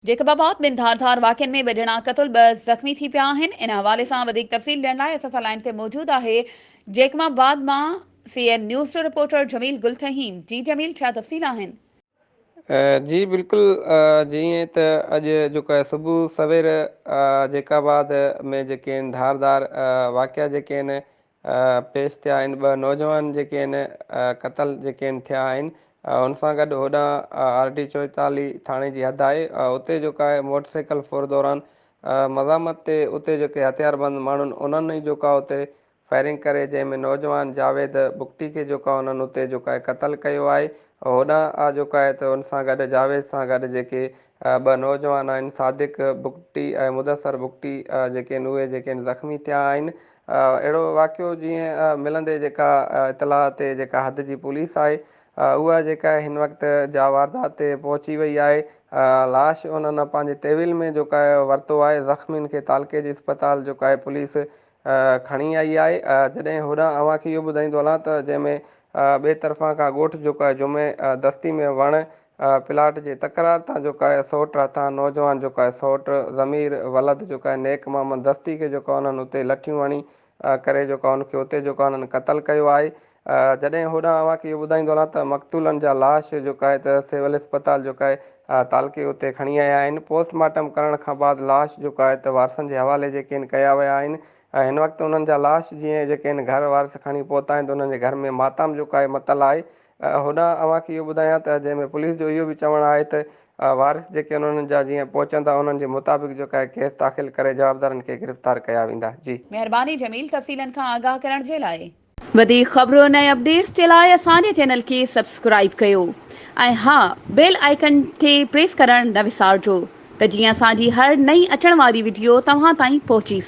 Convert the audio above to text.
जेकबाबाद बिन धार वाक़िअनि में बजणा क़तल ब ज़ख़्मी थी पिया आहिनि। इन हवाले सां वधीक तफ़सील ॾियण लाइ असां सां लाइन ते मौजूद आहे जेकबाबाद मां CN न्यूज़ जो रिपोर्टर जमील गुल थहीम। जी जमील, छा तफ़सील आहिनि? जी बिल्कुलु। जीअं त अॼु जेको आहे सुबुह सवेर जेकाबाद में जेके आहिनि धारदार वाक़िया जेके आहिनि पेश थिया आहिनि। ॿ नौजवान जेके आहिनि क़तल जेके आहिनि थिया आहिनि। उन सां गॾु होॾां RD 44 थाणे जी हद आहे। उते जेको आहे मोटरसाइकिल फोर दौरान मज़ामत ते उते जेके हथियारबंद माण्हुनि उन्हनि ई जेको आहे उते फायरिंग करे जंहिंमें नौजवान जावेद बुगटी खे जेको आहे उन्हनि उते जेको आहे क़तलु कयो आहे। होॾां जेको आहे त उन सां गॾु जावेद सां गॾु जेके ॿ नौजवान आहिनि सादिक बुगटी ऐं मुदसर बुगटी जेके आहिनि उहे जेके आहिनि ज़ख़्मी थिया आहिनि। अहिड़ो वाक़ियो जीअं मिलंदे जेका इतलाह ते जेका हद जी पुलिस आहे उहा जेका हिन वक़्तु जा वारदात ते पहुची वई आहे। लाश उन्हनि पंहिंजे तहवील में जेको आहे वरितो आहे। ज़ख़्मियुनि खे तालके जी अस्पताल जेको आहे पुलिस खणी आई आहे। जॾहिं होॾां अव्हांखे इहो ॿुधाईंदो हलां त जंहिंमें ॿिए तरफ़ां खां ॻोठु जेको आहे जुमे दस्ती में वण प्लाट जे तकरार तां जेको आहे सौट हथां नौजवान जेको आहे सौट ज़मीर वलद जेको आहे नेक मोहम्मद दस्ती खे जेको आहे उन्हनि उते लठियूं हणी करे जेको आहे उनखे उते जेको आहे उन्हनि क़तलु कयो आहे। जॾहिं होॾां अव्हांखे इहो ॿुधाईंदो हलां त मक़तूलनि जा लाश जेको आहे त सिविल अस्पताल जेको आहे तालके उते खणी आया आहिनि। पोस्टमार्टम करण खां बाद लाश जेको आहे त वारसनि जे हवाले जेके आहिनि कया विया आहिनि। हिन वक़्तु उन्हनि जा लाश जीअं जेके आहिनि घर वारस खणी पहुता आहिनि त उन्हनि जे घर में मातम जेको आहे मतल आहे। होॾां अव्हांखे इहो ॿुधायां त जंहिंमें पुलिस जो इहो बि चवणु आहे त वारिस जेके आहिनि उन्हनि जा जीअं पहुचंदा उन्हनि जे मुताबिक़ जेको आहे केस दाख़िल करे जवाबदारनि खे गिरफ़्तार कया वेंदा। जी महिरबानी जमील, तफ़सीलनि खां आगाह करण जे लाइ। वधीक ख़बरुनि ऐं अपडेट्स जे लाइ असांजे चैनल खे सब्सक्राइब कयो ऐं हा, बेल आइकन खे प्रेस करण न विसारिजो त जीअं असांजी हर नई अचण वारी वीडियो तव्हां ताईं पहुची